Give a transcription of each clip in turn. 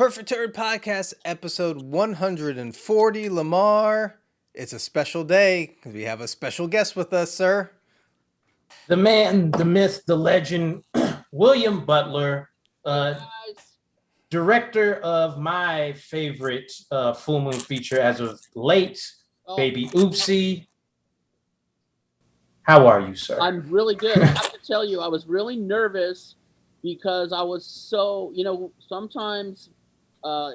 Perfect Turd Podcast, episode 140. Lamar, it's a special day because we have a special guest with us, sir. The man, the myth, the legend, William Butler, director of my favorite full moon feature as of late, Baby Oopsie. How are you, sir? I'm really good. I have to tell you, I was really nervous because I was so, sometimes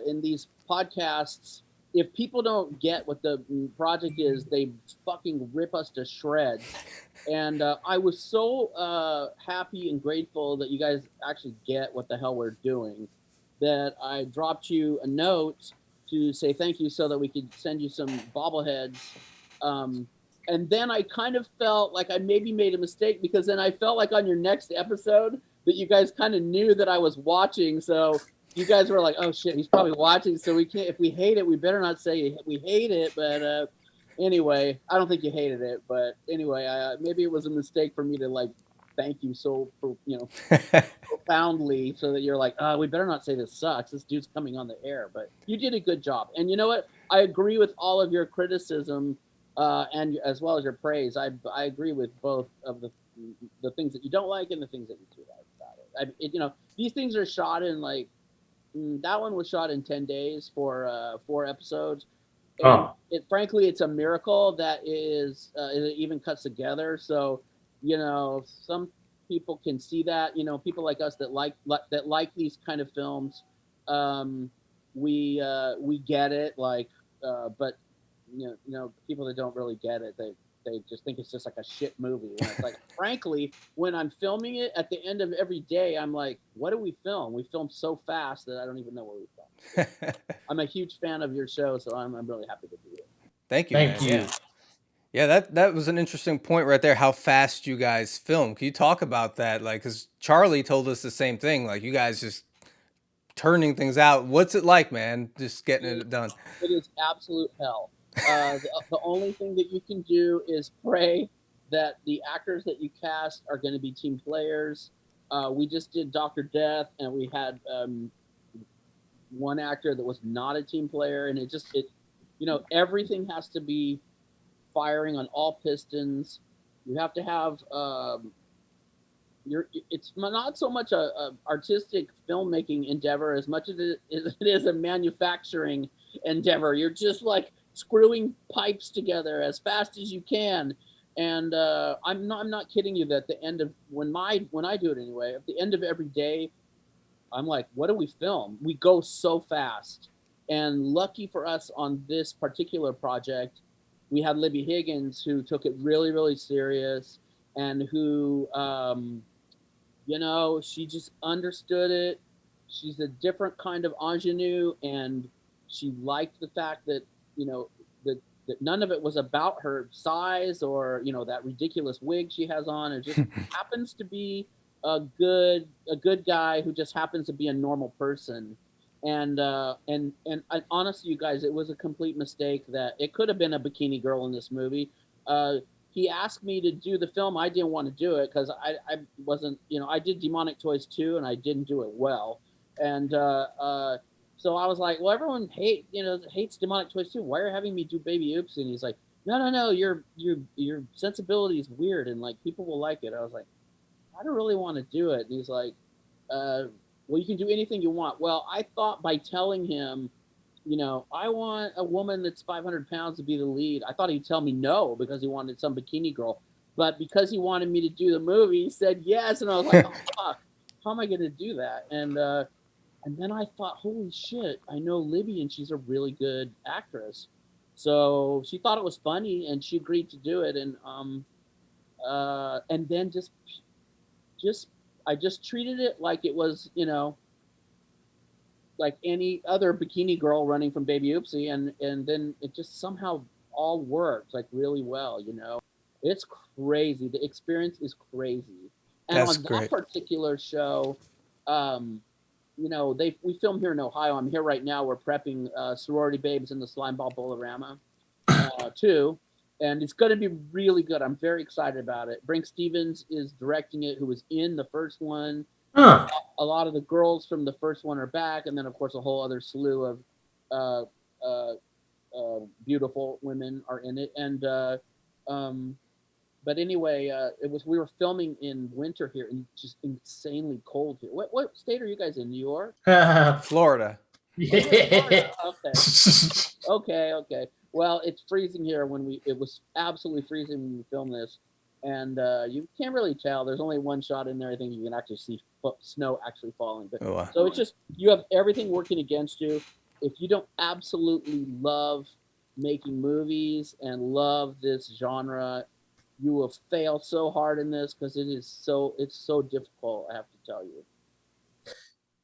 in these podcasts, if people don't get what the project is, they fucking rip us to shreds. And I was so happy and grateful that you guys actually get what the hell we're doing that I dropped you a note to say thank you so that we could send you some bobbleheads. And then I kind of felt like I maybe made a mistake because then I felt like on your next episode that you guys kind of knew that I was watching. So you guys were like, oh shit, he's probably watching. So we can't, if we hate it, we better not say we hate it. But anyway, I don't think you hated it. But anyway, maybe it was a mistake for me to like thank you so profoundly so that you're like, we better not say this sucks. This dude's coming on the air. But you did a good job. And you know what? I agree with all of your criticism. And as well as your praise, I agree with both of the things that you don't like and the things that you do like about it. These things are shot in like that one was shot in 10 days for 4 episodes. And frankly, it's a miracle that it even cuts together. So, some people can see that. People like us that like these kind of films, we get it. Like, but. People that don't really get it, they just think it's just like a shit movie. And it's like, frankly, when I'm filming it at the end of every day, I'm like, what do we film? We filmed so fast that I don't even know what we filmed. I'm a huge fan of your show, so I'm really happy to be here. Thank you, man. Yeah, that was an interesting point right there, how fast you guys film. Can you talk about that? Like, because Charlie told us the same thing. Like, you guys just turning things out. What's it like, man, just getting it done? It is absolute hell. The only thing that you can do is pray that the actors that you cast are going to be team players. We just did Dr. Death, and we had one actor that was not a team player, and everything has to be firing on all pistons. You have to have it's not so much a artistic filmmaking endeavor as much as it is a manufacturing endeavor. You're just like screwing pipes together as fast as you can. And I'm not kidding you that at the end of when I do it anyway, at the end of every day, I'm like, what do we film? We go so fast. And lucky for us on this particular project, we had Libby Higgins who took it really, really serious and who she just understood it. She's a different kind of ingenue, and she liked the fact that that none of it was about her size or that ridiculous wig she has on. It just happens to be a good guy who just happens to be a normal person. And honestly, you guys, it was a complete mistake that it could have been a bikini girl in this movie. He asked me to do the film. I didn't want to do it because I wasn't, I did Demonic Toys 2 and I didn't do it well. And so I was like, well, everyone hates Demonic Toys 2. Why are you having me do Baby Oopsie? And he's like, no, your sensibility is weird and like people will like it. I was like, I don't really want to do it. And he's like, well, you can do anything you want. Well, I thought by telling him, I want a woman that's 500 pounds to be the lead. I thought he'd tell me no because he wanted some bikini girl. But because he wanted me to do the movie, he said yes. And I was like, oh, fuck, how am I going to do that? And then I thought, holy shit, I know Libby and she's a really good actress. So she thought it was funny and she agreed to do it. And then I just treated it like it was, like any other bikini girl running from Baby Oopsie, and then it just somehow all worked like really well. It's crazy. The experience is crazy. And That's on great. that particular show, we film here in Ohio. I'm here right now. We're prepping Sorority Babes in the Slimeball Bolorama 2, and it's going to be really good. I'm very excited about it. Brink Stevens is directing it, who was in the first one. Huh. A lot of the girls from the first one are back, and then of course a whole other slew of uh, uh, beautiful women are in it. And um, but anyway, it was we were filming in winter here, and just insanely cold here. What state are you guys in? New York? Florida. Oh, you're in Florida. Yeah. Okay. Well, it's freezing here when it was absolutely freezing when we filmed this, and you can't really tell. There's only one shot in there. I think you can actually see snow actually falling. But Oh, wow. so it's just you have everything working against you. If you don't absolutely love making movies and love this genre, you will fail so hard in this because it's so difficult. I have to tell you.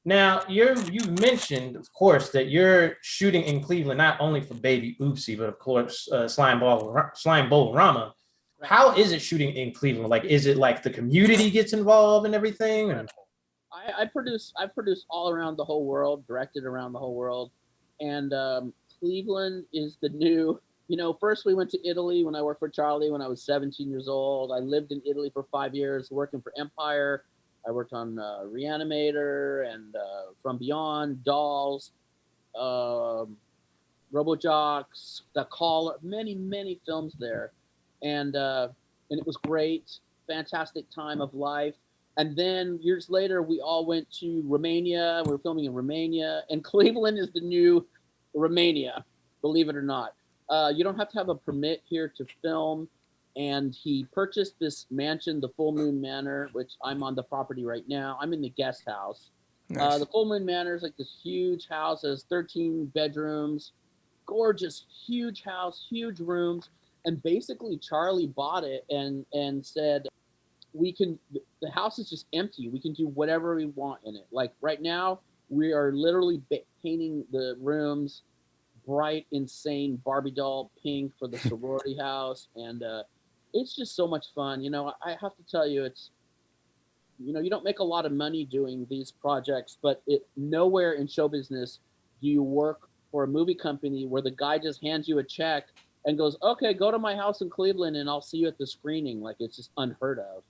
Now you mentioned, of course, that you're shooting in Cleveland not only for Baby Oopsie, but of course Slime Bowl Rama. Right. How is it shooting in Cleveland? Like, is it like the community gets involved and everything? Or? I produce all around the whole world, directed around the whole world, and Cleveland is the new. You know, first we went to Italy when I worked for Charlie when I was 17 years old. I lived in Italy for 5 years working for Empire. I worked on Reanimator and From Beyond, Dolls, um RoboJocks, The Caller, many films there, and it was great, fantastic time of life. And then years later, we all went to Romania. We were filming in Romania, and Cleveland is the new Romania, believe it or not. You don't have to have a permit here to film. And he purchased this mansion, the Full Moon Manor, which I'm on the property right now. I'm in the guest house. Nice. The Full Moon Manor is like this huge house, has 13 bedrooms, gorgeous, huge house, huge rooms. And basically, Charlie bought it and said, we can, the house is just empty. We can do whatever we want in it. Like right now, we are literally painting the rooms bright, insane Barbie doll pink for the sorority house. And it's just so much fun. You know, I have to tell you, it's, you know, you don't make a lot of money doing these projects, but nowhere in show business do you work for a movie company where the guy just hands you a check and goes, okay, go to my house in Cleveland and I'll see you at the screening. Like, it's just unheard of.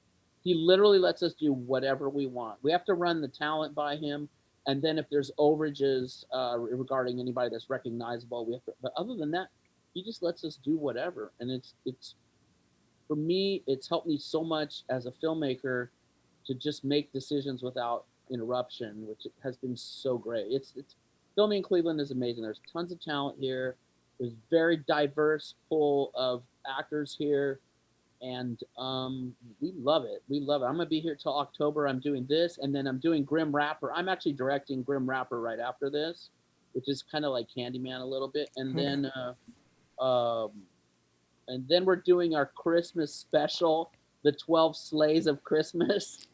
He literally lets us do whatever we want. We have to run the talent by him. And then if there's overages regarding anybody that's recognizable, we have to, but other than that, he just lets us do whatever. And it's, for me, it's helped me so much as a filmmaker to just make decisions without interruption, which has been so great. It's filming in Cleveland is amazing. There's tons of talent here. There's very diverse pool of actors here, and we love it. We love it. I'm gonna be here till October. I'm doing this, and then I'm doing Grim Rapper. I'm actually directing Grim Rapper right after this, which is kind of like Candyman a little bit, um, and then we're doing our Christmas special, the 12 Sleighs of Christmas,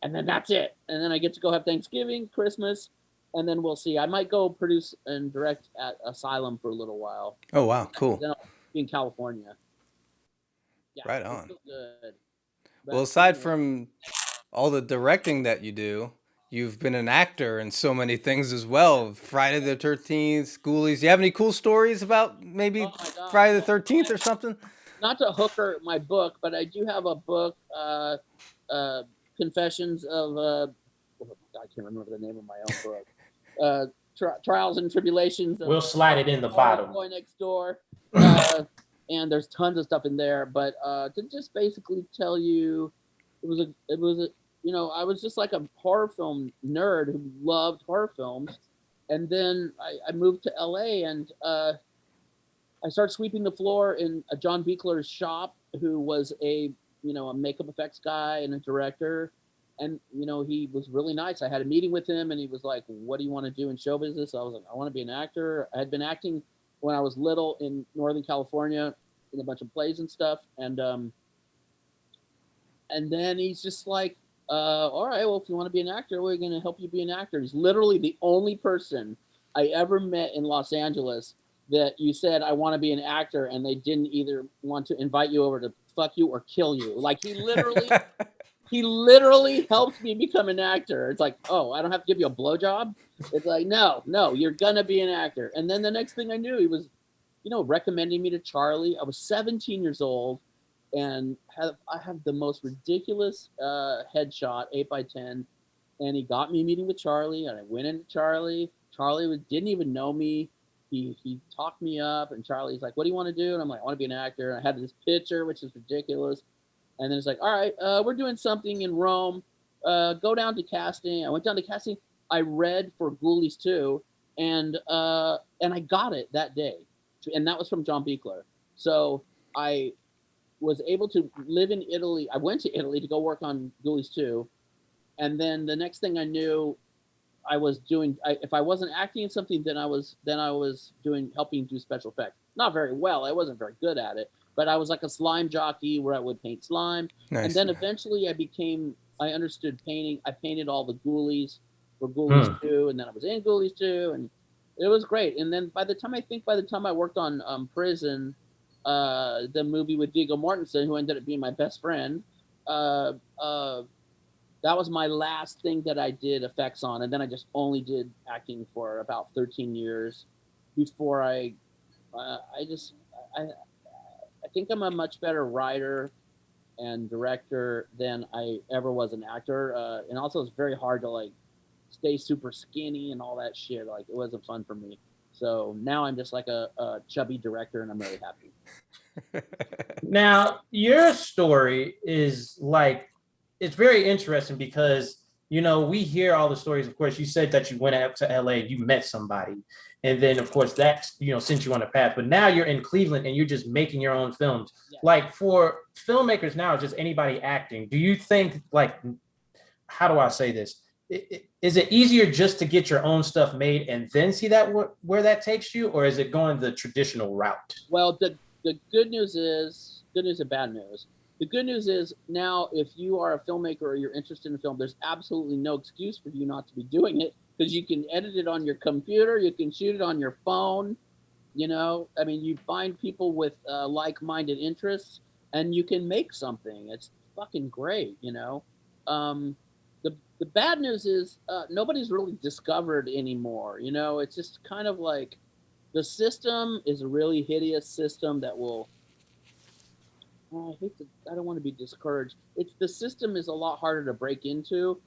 and then that's it. And then I get to go have Thanksgiving, Christmas, and then we'll see. I might go produce and direct at Asylum for a little while. Oh, wow. Cool. Then I'll be in California. Yeah, Right on. good. Well, But aside anyway, from all the directing that you do, you've been an actor in so many things as well. Friday the 13th, Ghoulies. Do you have any cool stories about maybe oh my God, Friday the 13th or something? not to hooker my book, but I do have a book, Confessions of, I can't remember the name of my own book. Trials and Tribulations of We'll slide it in the bottom. Boy Next Door. And there's tons of stuff in there, but to just basically tell you, it was a, you know, I was just like a horror film nerd who loved horror films, and then I moved to LA, and I started sweeping the floor in John Beekler's shop, who was a makeup effects guy and a director, and he was really nice. I had a meeting with him, and he was like, "What do you want to do in show business?" I was like, "I want to be an actor." I had been acting when I was little in Northern California in a bunch of plays and stuff, and then he's just like, "All right, well, if you want to be an actor, we're going to help you be an actor." He's literally the only person I ever met in Los Angeles that you said, "I want to be an actor," and they didn't either want to invite you over to fuck you or kill you. Like, he literally helped me become an actor. It's like, "Oh, I don't have to give you a blowjob." It's like, no, you're gonna be an actor. And then the next thing I knew, he was, recommending me to Charlie. I was 17 years old, and I have the most ridiculous headshot, 8x10, and he got me a meeting with Charlie, and I went into Charlie. Charlie didn't even know me. He talked me up, and Charlie's like, "What do you want to do?" And I'm like, "I want to be an actor." And I had this picture, which is ridiculous. And then it's like, "All right, we're doing something in Rome. Go down to casting." I went down to casting. I read for Ghoulies 2, and I got it that day, and that was from John Buechler. So I was able to live in Italy. I went to Italy to go work on Ghoulies 2, and then the next thing I knew, I was doing. If I wasn't acting in something, then I was doing helping do special effects. Not very well. I wasn't very good at it, but I was like a slime jockey where I would paint slime, and Nice. then eventually I understood painting. I painted all the Ghoulies for Ghoulies 2, and then I was in Ghoulies 2, and it was great. And then by the time I worked on Prison, the movie with Viggo Mortensen, who ended up being my best friend, uh, uh, that was my last thing that I did effects on, and then I just only did acting for about 13 years before I just I I think I'm a much better writer and director than I ever was an actor, and also it's very hard to like stay super skinny and all that shit. Like it wasn't fun for me. So now I'm just like a chubby director, and I'm really happy. Now, your story is like, it's very interesting because, we hear all the stories. Of course, you said that you went out to LA, you met somebody. And then, of course, that, sent you on a path. But now you're in Cleveland and you're just making your own films. Yeah. Like for filmmakers now, just anybody acting, do you think, like, how do I say this? Is it easier just to get your own stuff made and then see that where that takes you? Or is it going the traditional route? Well, the good news and bad news. The good news is now, if you are a filmmaker or you're interested in film, there's absolutely no excuse for you not to be doing it because you can edit it on your computer, you can shoot it on your phone. I mean, you find people with like-minded interests, and you can make something. It's fucking great. Um, the bad news is nobody's really discovered anymore. It's just kind of like the system is a really hideous system that will. I don't want to be discouraged. The system is a lot harder to break into,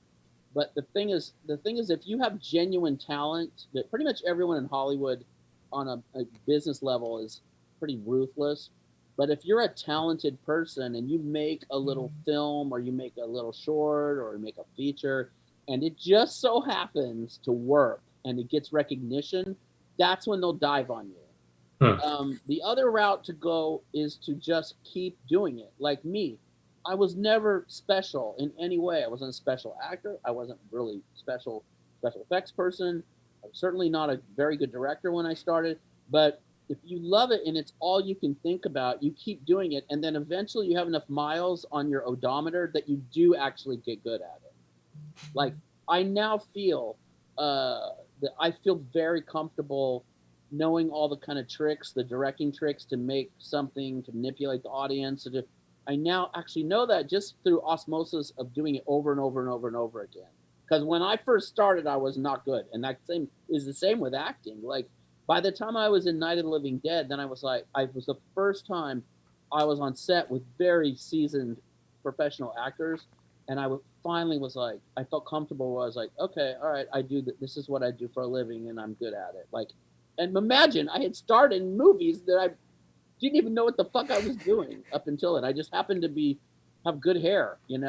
but the thing is, if you have genuine talent, that pretty much everyone in Hollywood, on a business level, is pretty ruthless. But if you're a talented person and you make a little film, or you make a little short, or you make a feature, and it just so happens to work and it gets recognition, that's when they'll dive on you. The other route to go is to just keep doing it. Like me, I was never special in any way. I wasn't a special actor. I wasn't really special effects person. I was certainly not a very good director when I started. But if you love it and it's all you can think about, you keep doing it, and then eventually you have enough miles on your odometer that you do actually get good at it. Like I now feel that I feel very comfortable knowing all the kind of tricks, the directing tricks to make something, to manipulate the audience. I now actually know that just through osmosis of doing it over and over and over and over again. Because when I first started, I was not good, and that same is the same with acting. Like by the time I was in Night of the Living Dead, then I was the first time I was on set with very seasoned professional actors, and finally was like, I felt comfortable. I was like, okay, all right, this is what I do for a living, and I'm good at it. Like, and imagine I had starred in movies that I didn't even know what the fuck I was doing up until it. I just happened to have good hair, and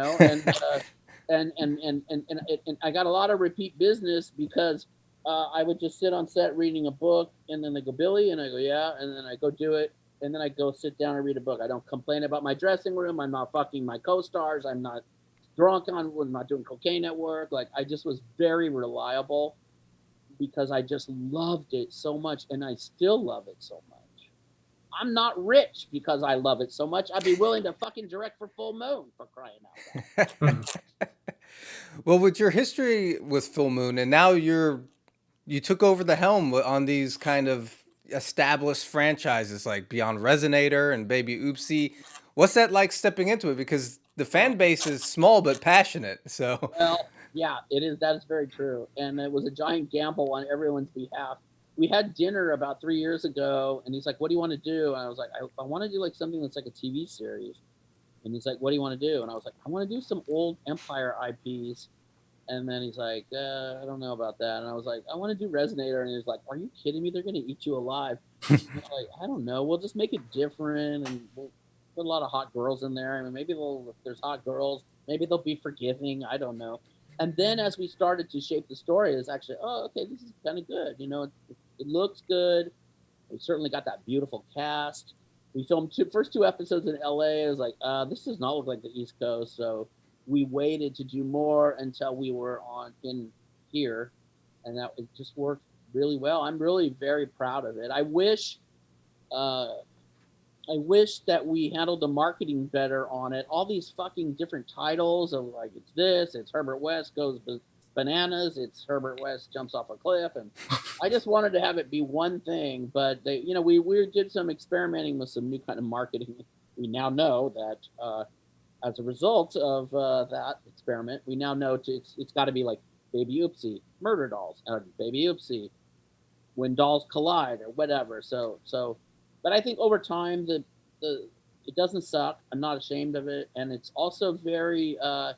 I got a lot of repeat business because I would just sit on set reading a book, and then they go, Billy, and I go, yeah, and then I go do it, and then I go sit down and read a book. I don't complain about my dressing room. I'm not fucking my co-stars. I'm not drunk I'm not doing cocaine at work. Like I just was very reliable because I just loved it so much, and I still love it so much. I'm not rich because I love it so much. I'd be willing to fucking direct for Full Moon, for crying out loud. Well, with your history with Full Moon, and now you took over the helm on these kind of established franchises like Beyond Resonator and Baby Oopsie. What's that like stepping into it? Because the fan base is small but passionate. So Well, yeah, it is. That is very true, and it was a giant gamble on everyone's behalf. We had dinner about 3 years ago, and he's like, "What do you want to do?" And I was like, "I want to do like something that's like a TV series." And he's like, "What do you want to do?" And I was like, "I want to do some old Empire IPs." And then he's like, "I don't know about that." And I was like, "I want to do Resonator." And he's like, "Are you kidding me? They're gonna eat you alive." And I'm like, "I don't know. We'll just make it different, and we'll put a lot of hot girls in there. I mean, maybe they'll, if there's hot girls, maybe they'll be forgiving. I don't know." And then as we started to shape the story, it's actually, oh, okay, this is kind of good. It looks good. We certainly got that beautiful cast. We filmed first two episodes in LA. I was like, this does not look like the East Coast. So we waited to do more until we were on in here, and that it just worked really well. I'm really very proud of it. Uh, I wish that we handled the marketing better on it. All these fucking different titles of like it's this, it's Herbert West goes bananas, it's Herbert West jumps off a cliff, and I just wanted to have it be one thing. But we did some experimenting with some new kind of marketing. We now know that as a result of that experiment, we now know it's got to be like Baby Oopsie, Murder Dolls, or Baby Oopsie, When Dolls Collide, or whatever. But I think over time the it doesn't suck. I'm not ashamed of it, and it's also very I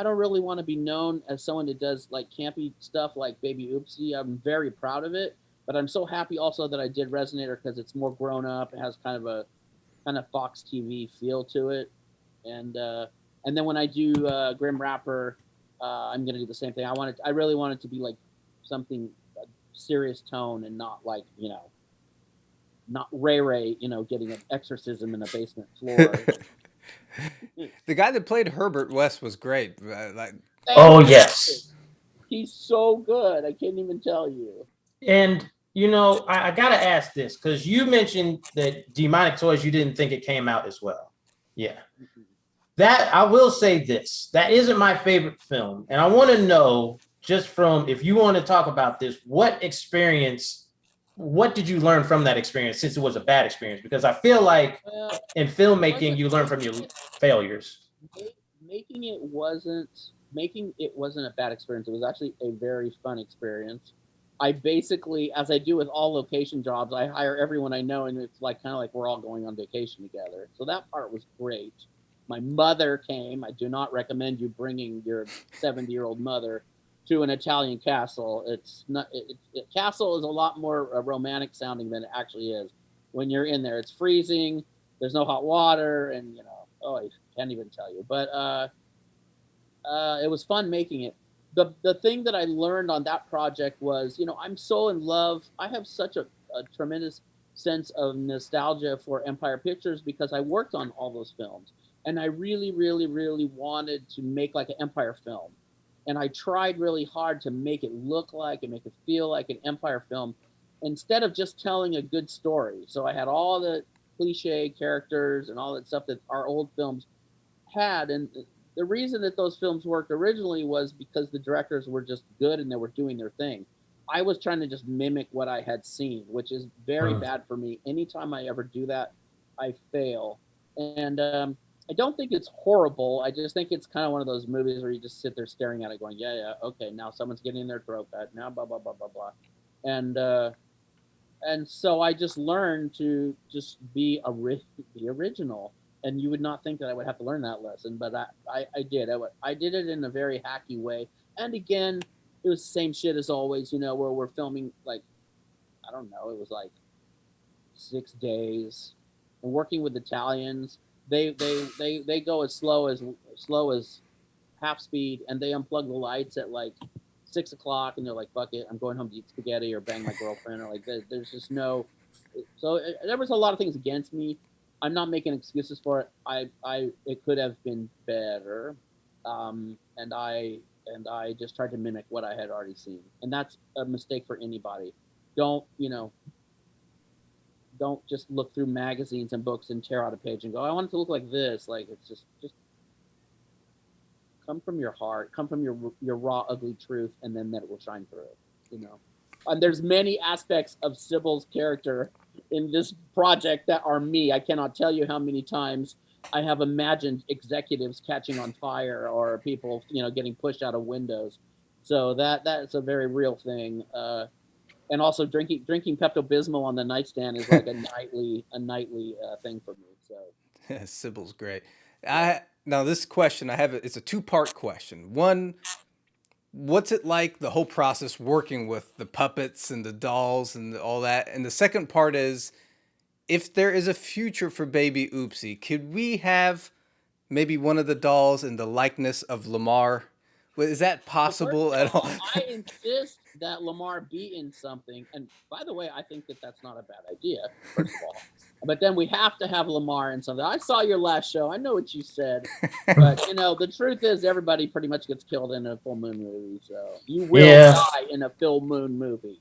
don't really want to be known as someone that does like campy stuff like Baby Oopsie. I'm very proud of it, but I'm so happy also that I did Resonator because it's more grown up. It has kind of Fox TV feel to it, and then when I do Grim Rapper, I'm gonna do the same thing. I really want it to be like something serious tone and not like not Ray Ray getting an exorcism in a basement floor. The guy that played Herbert West was great. Oh yes. He's so good. I can't even tell you. And I gotta ask this because you mentioned that Demonic Toys, you didn't think it came out as well. Yeah. That I will say this. That isn't my favorite film. And I want to know, just from if you want to talk about this, what did you learn from that experience since it was a bad experience? Because I feel like in filmmaking, you learn from your failures. Making it wasn't a bad experience. It was actually a very fun experience. I basically, as I do with all location jobs, I hire everyone I know, and it's like kind of like we're all going on vacation together. So that part was great. My mother came. I do not recommend you bringing your 70-year-old mother to an Italian castle. It's not. Castle is a lot more romantic sounding than it actually is. When you're in there, it's freezing. There's no hot water, and oh, I can't even tell you. But it was fun making it. The thing that I learned on that project was, I'm so in love. I have such a tremendous sense of nostalgia for Empire Pictures because I worked on all those films, and I really, really, really wanted to make like an Empire film, and I tried really hard to make it look like and make it feel like an Empire film, instead of just telling a good story. So I had all the cliche characters and all that stuff that our old films had, and the reason that those films worked originally was because the directors were just good and they were doing their thing. I was trying to just mimic what I had seen, which is very bad for me. Anytime I ever do that, I fail. And I don't think it's horrible. I just think it's kind of one of those movies where you just sit there staring at it, going, "Yeah, yeah, okay, now someone's getting their throat cut. Now, blah blah blah blah blah," and uh, and so I just learned to just be original. And you would not think that I would have to learn that lesson, but I did. I did it in a very hacky way. And again, it was the same shit as always, where we're filming like, I don't know, it was like 6 days, and working with Italians. They go as slow as half speed, and they unplug the lights at like 6 o'clock, and they're like, "Fuck it, I'm going home to eat spaghetti or bang my girlfriend," or like there's just no. So there was a lot of things against me. I'm not making excuses for it. It could have been better, and I just tried to mimic what I had already seen, and that's a mistake for anybody. Don't don't just look through magazines and books and tear out a page and go, "I want it to look like this." Like it's just come from your heart, come from your raw, ugly truth, and then that it will shine through. And there's many aspects of Sybil's character in this project that are me. I cannot tell you how many times I have imagined executives catching on fire or people, getting pushed out of windows. So that's a very real thing. And also drinking Pepto Bismol on the nightstand is like a nightly thing for me. So Sybil's great. Now this question I have, it's a two-part question. One, what's it like the whole process working with the puppets and the dolls and all that? And the second part is, if there is a future for Baby Oopsie, could we have maybe one of the dolls in the likeness of Lamar? Is that Well, first possible of at all? all, I insist that Lamar be in something. And by the way, I think that that's not a bad idea, first of all. But then we have to have Lamar in something. I saw your last show. I know what you said. But, the truth is everybody pretty much gets killed in a full moon movie. So you will die in a full moon movie.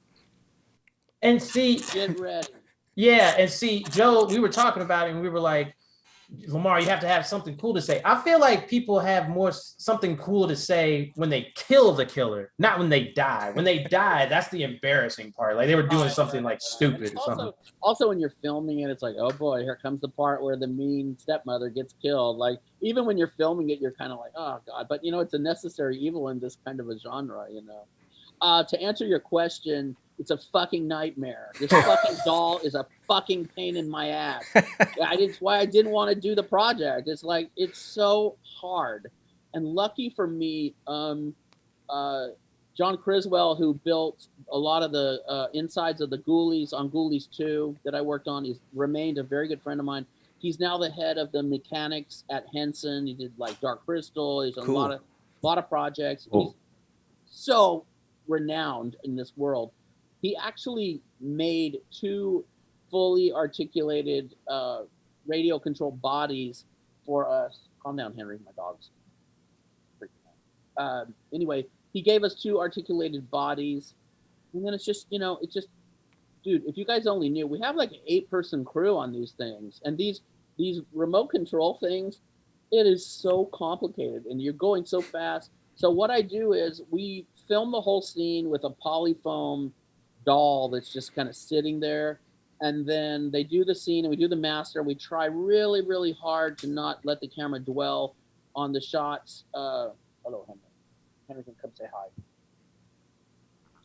And see, get ready. Yeah, and see, Joe, we were talking about it and we were like, Lamar, you have to have something cool to say. I feel like people have more something cool to say when they kill the killer, not when they die. When they die, that's the embarrassing part. Like they were doing something like stupid or something. Also, when you're filming it, it's like, oh boy, here comes the part where the mean stepmother gets killed. Like even when you're filming it, you're kind of like, oh god. But it's a necessary evil in this kind of a genre. To answer your question, it's a fucking nightmare. This fucking doll is a fucking pain in my ass. It's why I didn't want to do the project. It's like, it's so hard. And lucky for me, John Criswell, who built a lot of the insides of the Ghoulies on Ghoulies 2 that I worked on, he's remained a very good friend of mine. He's now the head of the mechanics at Henson. He did like Dark Crystal. He's done a lot of projects. Cool. He's so renowned in this world. He actually made 2 fully articulated radio controlled bodies for us. Calm down, Henry. My dog's freaking out. Anyway, he gave us 2 articulated bodies. And then it's just, dude, if you guys only knew, we have like an 8-person crew on these things. And these remote control things, it is so complicated and you're going so fast. So what I do is we film the whole scene with a polyfoam doll that's just kind of sitting there, and then they do the scene and we do the master. We try really, really hard to not let the camera dwell on the shots. Hello, Henry. Henry can come say hi.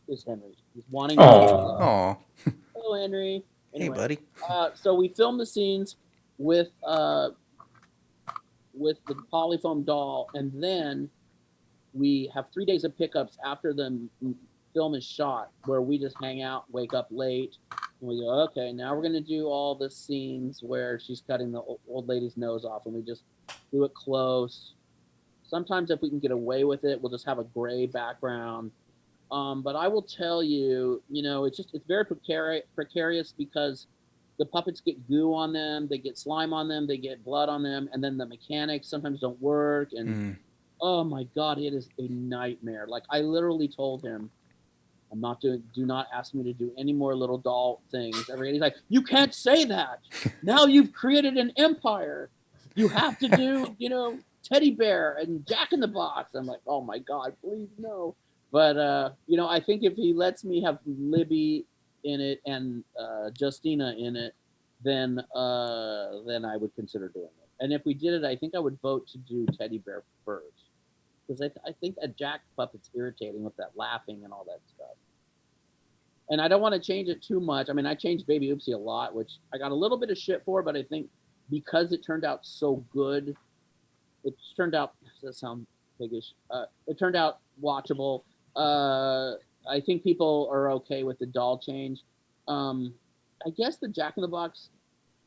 Here's Henry. He's wanting to. Aww. Hello, Henry. Anyway, hey, buddy. So we film the scenes with the polyfoam doll, and then we have 3 days of pickups after the film is shot, where we just hang out, wake up late, and we go, okay, now we're going to do all the scenes where she's cutting the old lady's nose off, and we just do it close. Sometimes if we can get away with it, we'll just have a gray background. But I will tell you, it's very precarious because the puppets get goo on them, they get slime on them, they get blood on them, and then the mechanics sometimes don't work, and oh my god, it is a nightmare. Like I literally told him, do not ask me to do any more little doll things. He's like, you can't say that. Now you've created an empire. You have to do, Teddy Bear and Jack in the Box. I'm like, oh my god, please no. But I think if he lets me have Libby in it and Justina in it, then I would consider doing it. And if we did it, I think I would vote to do Teddy Bear first. Because I think that Jack puppet's irritating with that laughing and all that stuff. And I don't want to change it too much. I mean, I changed Baby Oopsie a lot, which I got a little bit of shit for, but I think because it turned out so good, it turned out, does that sound biggish? It turned out watchable. I think people are okay with the doll change. I guess the Jack in the Box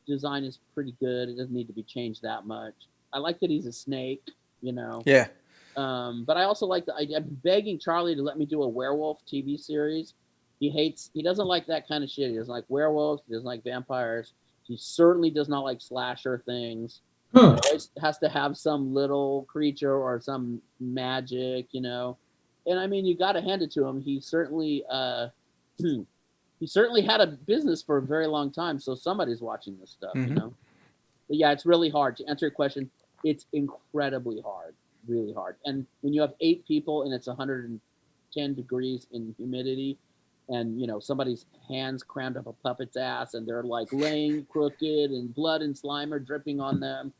design is pretty good. It doesn't need to be changed that much. I like that he's a snake, Yeah. But I also like I'm begging Charlie to let me do a werewolf TV series. He doesn't like that kind of shit. He doesn't like werewolves. He doesn't like vampires. He certainly does not like slasher things. He always has to have some little creature or some magic, And I mean, you got to hand it to him. He certainly had a business for a very long time. So somebody's watching this stuff, But yeah, it's really hard. To answer your question, it's incredibly hard. Really hard. And when you have 8 people and it's 110 degrees in humidity, and somebody's hands crammed up a puppet's ass and they're like laying crooked and blood and slime are dripping on them,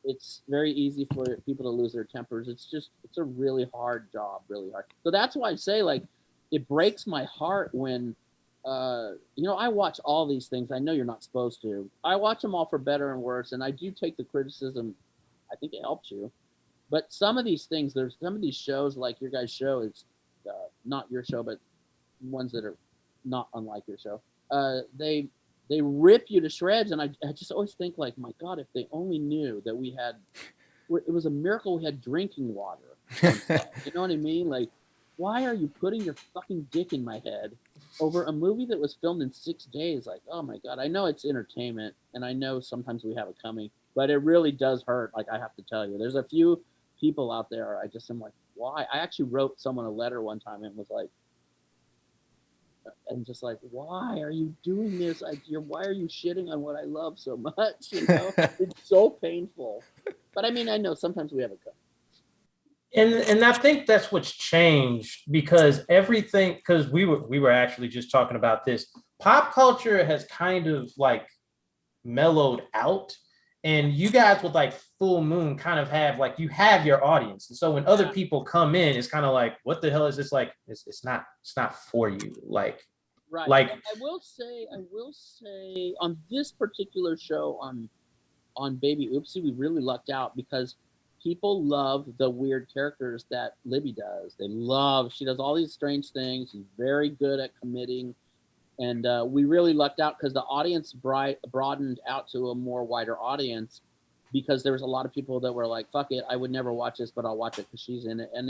it's very easy for people to lose their tempers. It's a really hard job, really hard. So that's why I say, like, it breaks my heart when I watch all these things. I know you're not supposed to. I watch them all for better and worse, and I do take the criticism. I think it helps you. But some of these things, there's some of these shows, like your guys' show, it's not your show, but ones that are not unlike your show. They rip you to shreds, and I just always think like, my God, if they only knew that we had, it was a miracle we had drinking water. You know what I mean? Like, why are you putting your fucking dick in my head over a movie that was filmed in 6 days? Like, oh my God, I know it's entertainment, and I know sometimes we have it coming, but it really does hurt. Like, I have to tell you, there's a few people out there. I just am like, why? I actually wrote someone a letter one time and was like, and just like, why are you doing this? Why are you shitting on what I love so much? It's so painful. But I mean, I know sometimes we have it coming. And I think that's what's changed, because everything, because we were actually just talking about this. Pop culture has kind of like mellowed out, and you guys with like Full Moon kind of have like, you have your audience, and so when other people come in, it's kind of like, what the hell is this? Like, it's not for you. Like, right. Like, I will say on this particular show on Baby Oopsie, we really lucked out because people love the weird characters that Libby does. She does all these strange things. She's very good at committing. And we really lucked out because the audience broadened out to a more wider audience, because there was a lot of people that were like, fuck it, I would never watch this, but I'll watch it because she's in it. And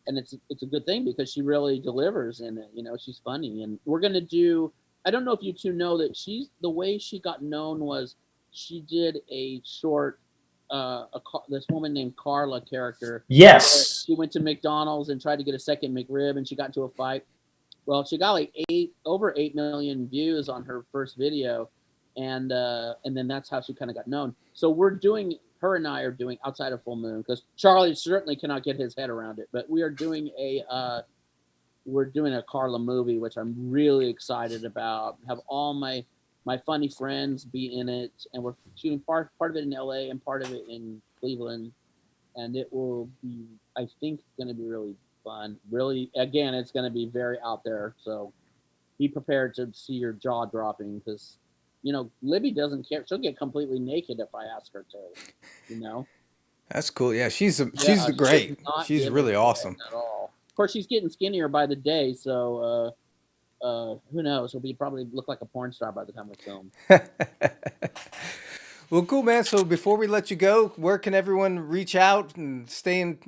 it's a good thing because she really delivers in it. She's funny. And we're going to do, I don't know if you two know that the way she got known was she did a short, this woman named Carla character. yes, She went to McDonald's and tried to get a second McRib, and she got into a fight. Well, she got like over 8 million views on her first video, and then that's how she kind of got known. So her and I are doing outside of Full Moon, because Charlie certainly cannot get his head around it. But we are doing a Carla movie, which I'm really excited about. Have all my funny friends be in it, and we're shooting part of it in LA and part of it in Cleveland, and it will be, I think, going to be really fun. Really, again, it's going to be very out there, so be prepared to see your jaw dropping, because Libby doesn't care. She'll get completely naked if I ask her to. That's cool. Yeah, she's great. She's really awesome at all. Of course, she's getting skinnier by the day, so who knows? She'll probably look like a porn star by the time we film. Well, cool, man. So before we let you go, where can everyone reach out and stay in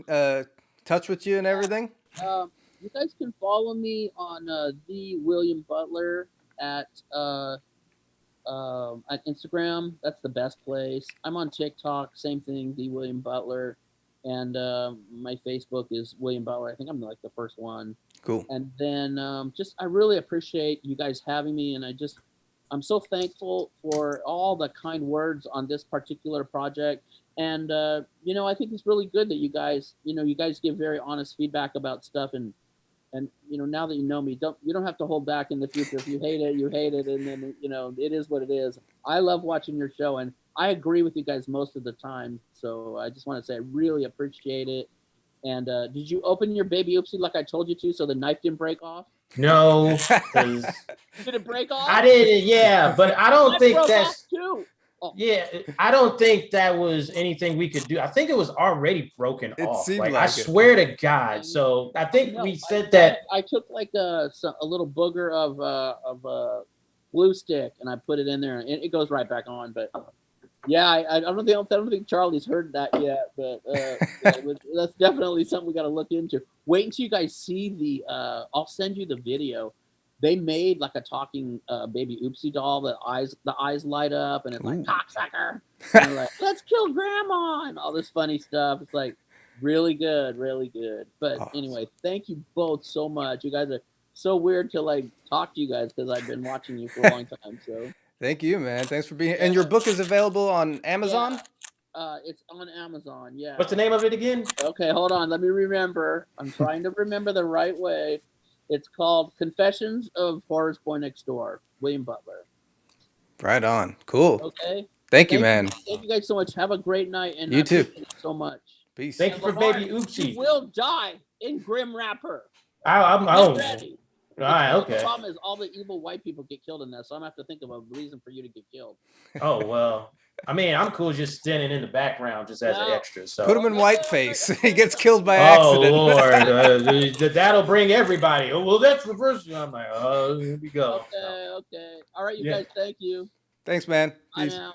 touch with you and everything? You guys can follow me on the William Butler at Instagram. That's the best place. I'm on TikTok, same thing, the William Butler, and my Facebook is William Butler. I think I'm like the first one. Cool. And then I really appreciate you guys having me, and I'm so thankful for all the kind words on this particular project. And I think it's really good that you guys give very honest feedback about stuff, and now that you know me, you don't have to hold back in the future. If you hate it, you hate it, and then it is what it is. I love watching your show, and I agree with you guys most of the time. So I just want to say I really appreciate it. And did you open your Baby Oopsie like I told you to, so the knife didn't break off? no. Did it break off? I didn't. Yeah, but I don't think that's too. Oh. Yeah, I don't think that was anything we could do. I think it was already broken off. Like I swear to God. So I think we said that. I took like a little booger of glue stick, and I put it in there, and it goes right back on. But yeah, I don't think Charlie's heard that yet. But that's definitely something we got to look into. Wait until you guys see the. I'll send you the video. They made like a talking Baby Oopsie doll that the eyes light up, and it's like, cocksucker. And like, let's kill grandma, and all this funny stuff. It's like really good, really good. But anyway, thank you both so much. You guys are so weird to like talk to you guys, because I've been watching you for a long time. So thank you, man. Thanks for being here. And your book is available on Amazon? Yeah. It's on Amazon, yeah. What's the name of it again? Okay, hold on. Let me remember. I'm trying to remember the right way. It's called Confessions of Horror's Boy Next Door, William Butler. Right on. Cool. Okay. Thank you, man. Thank you guys so much. Have a great night. And you too. Thank you so much. Peace. Thank you for Baby Oopsie. You will die in Grim Rapper. I'm ready. All right, The okay. problem is all the evil white people get killed in that, so I'm gonna have to think of a reason for you to get killed. Oh well. I mean, I'm cool just standing in the background just as an No. extra. So Put him in whiteface. He gets killed by oh accident. Lord, that'll bring everybody. Oh well, that's the first one. I'm like, oh, here we go. Okay. All right, you Yeah. guys. Thank you. Thanks, man. Bye Peace. now.